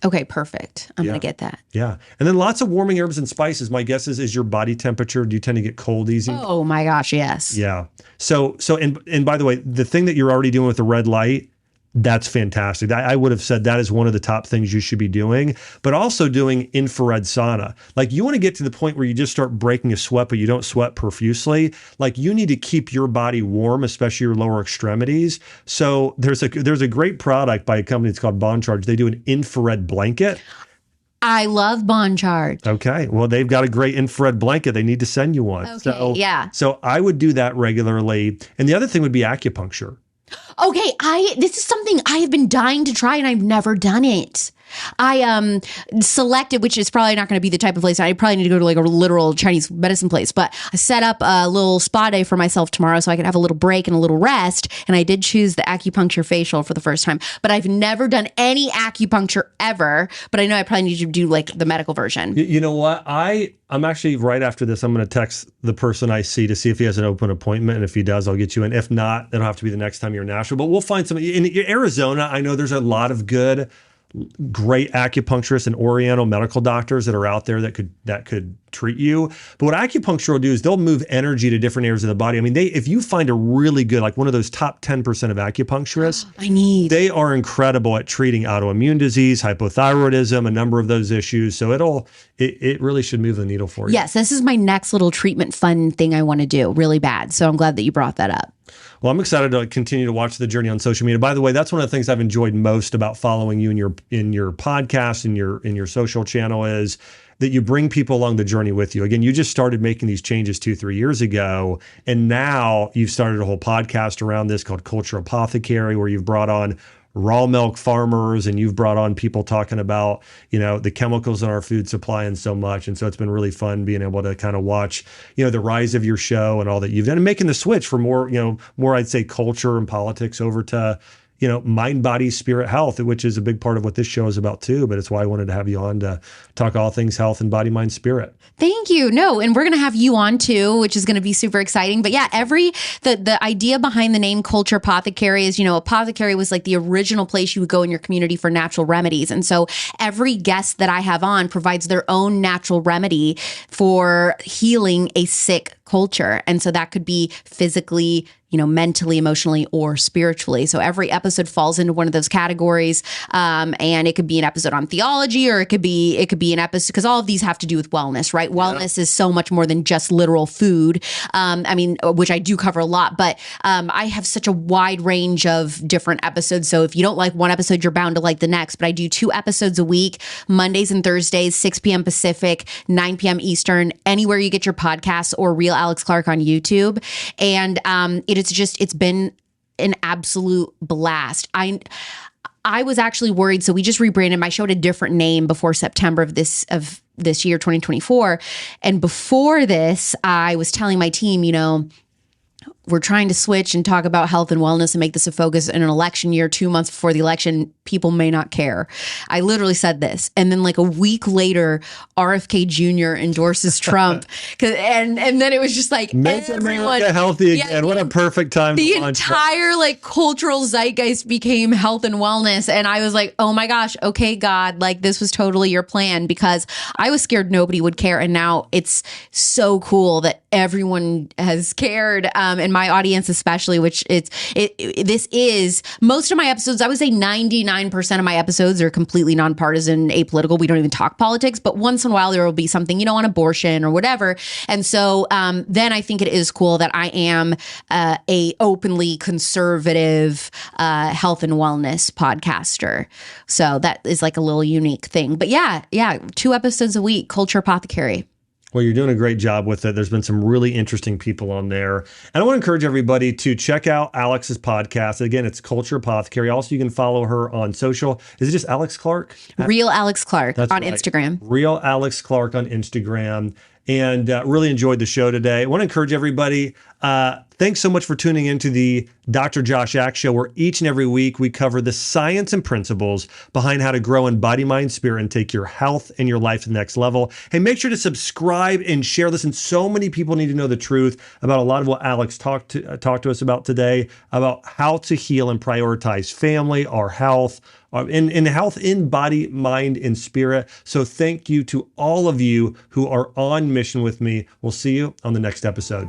Okay, perfect. I'm going to get that. Yeah. And then lots of warming herbs and spices. My guess is your body temperature. Do you tend to get cold easy? Oh my gosh, yes. Yeah. So and by the way, the thing that you're already doing with the red light, that's fantastic. I would have said that is one of the top things you should be doing, but also doing infrared sauna. Like, you want to get to the point where you just start breaking a sweat, but you don't sweat profusely. Like, you need to keep your body warm, especially your lower extremities. So there's a great product by a company. It's called Bond Charge. They do an infrared blanket. I love Bond Charge. Okay. Well, they've got a great infrared blanket. They need to send you one. Okay, So I would do that regularly. And the other thing would be acupuncture. Okay, this is something I have been dying to try, and I've never done it. I selected, which is probably not going to be the type of place. I probably need to go to like a literal Chinese medicine place, but I set up a little spa day for myself tomorrow so I could have a little break and a little rest. And I did choose the acupuncture facial for the first time, but I've never done any acupuncture ever. But I know I probably need to do like the medical version. You know what? I'm actually, right after this, I'm going to text the person I see to see if he has an open appointment. And if he does, I'll get you in. If not, it'll have to be the next time you're in Nashville. But we'll find some. In Arizona, I know there's a lot of great acupuncturists and Oriental medical doctors that are out there that could treat you. But what acupuncture will do is they'll move energy to different areas of the body. I mean, if you find a really good, like one of those top 10% of acupuncturists, they are incredible at treating autoimmune disease, hypothyroidism, a number of those issues. So it really should move the needle for you. Yes, this is my next little treatment fun thing I want to do really bad. So I'm glad that you brought that up. Well, I'm excited to continue to watch the journey on social media. By the way, that's one of the things I've enjoyed most about following you in your podcast and in your social channel is that you bring people along the journey with you. Again, you just started making these changes 2-3 years ago, and now you've started a whole podcast around this called Culture Apothecary, where you've brought on raw milk farmers, and you've brought on people talking about, the chemicals in our food supply and so much. And so it's been really fun being able to kind of watch, the rise of your show and all that you've done, and making the switch for more, I'd say, culture and politics over to, mind, body, spirit, health, which is a big part of what this show is about too. But it's why I wanted to have you on to talk all things health and body, mind, spirit. Thank you. No, and we're going to have you on too, which is going to be super exciting. But yeah, the idea behind the name Culture Apothecary is, apothecary was like the original place you would go in your community for natural remedies. And so every guest that I have on provides their own natural remedy for healing a sick culture. And so that could be physically, mentally, emotionally, or spiritually. So every episode falls into one of those categories. And it could be an episode on theology, or it could be an episode, because all of these have to do with wellness, right? Wellness is so much more than just literal food. Which I do cover a lot, but I have such a wide range of different episodes. So if you don't like one episode, you're bound to like the next. But I do 2 episodes a week, Mondays and Thursdays, 6 p.m. Pacific, 9 p.m. Eastern, anywhere you get your podcasts, or Real Alex Clark on YouTube. And it's been an absolute blast. I was actually worried. So we just rebranded. My show had a different name before September of this year, 2024. And before this, I was telling my team, we're trying to switch and talk about health and wellness and make this a focus in an election year. 2 months before the election, people may not care. I literally said this. And then like a week later, RFK Jr. endorses Trump. And then it was just like, make America healthy again. Yeah, what a perfect time. The entire like cultural zeitgeist became health and wellness. And I was like, oh my gosh, okay, God, like this was totally your plan, because I was scared nobody would care. And now it's so cool that everyone has cared. And my audience especially, which this is most of my episodes. I would say 99% of my episodes are completely nonpartisan, apolitical. We don't even talk politics, but once in a while there will be something, on abortion or whatever. And so then I think it is cool that I am a openly conservative health and wellness podcaster. So that is like a little unique thing. But yeah, 2 episodes a week, Culture Apothecary. Well, you're doing a great job with it. There's been some really interesting people on there. And I want to encourage everybody to check out Alex's podcast. Again, it's Culture Apothecary. Also, you can follow her on social. Is it just Alex Clark? Real Alex Clark. That's on right. Instagram. Real Alex Clark on Instagram. And really enjoyed the show today. I want to encourage everybody. Thanks so much for tuning into the Dr. Josh Axe Show, where each and every week we cover the science and principles behind how to grow in body, mind, spirit, and take your health and your life to the next level. Hey, make sure to subscribe and share this. And so many people need to know the truth about a lot of what Alex talked to us about today, about how to heal and prioritize family, our health, in health, in body, mind, and spirit. So thank you to all of you who are on mission with me. We'll see you on the next episode.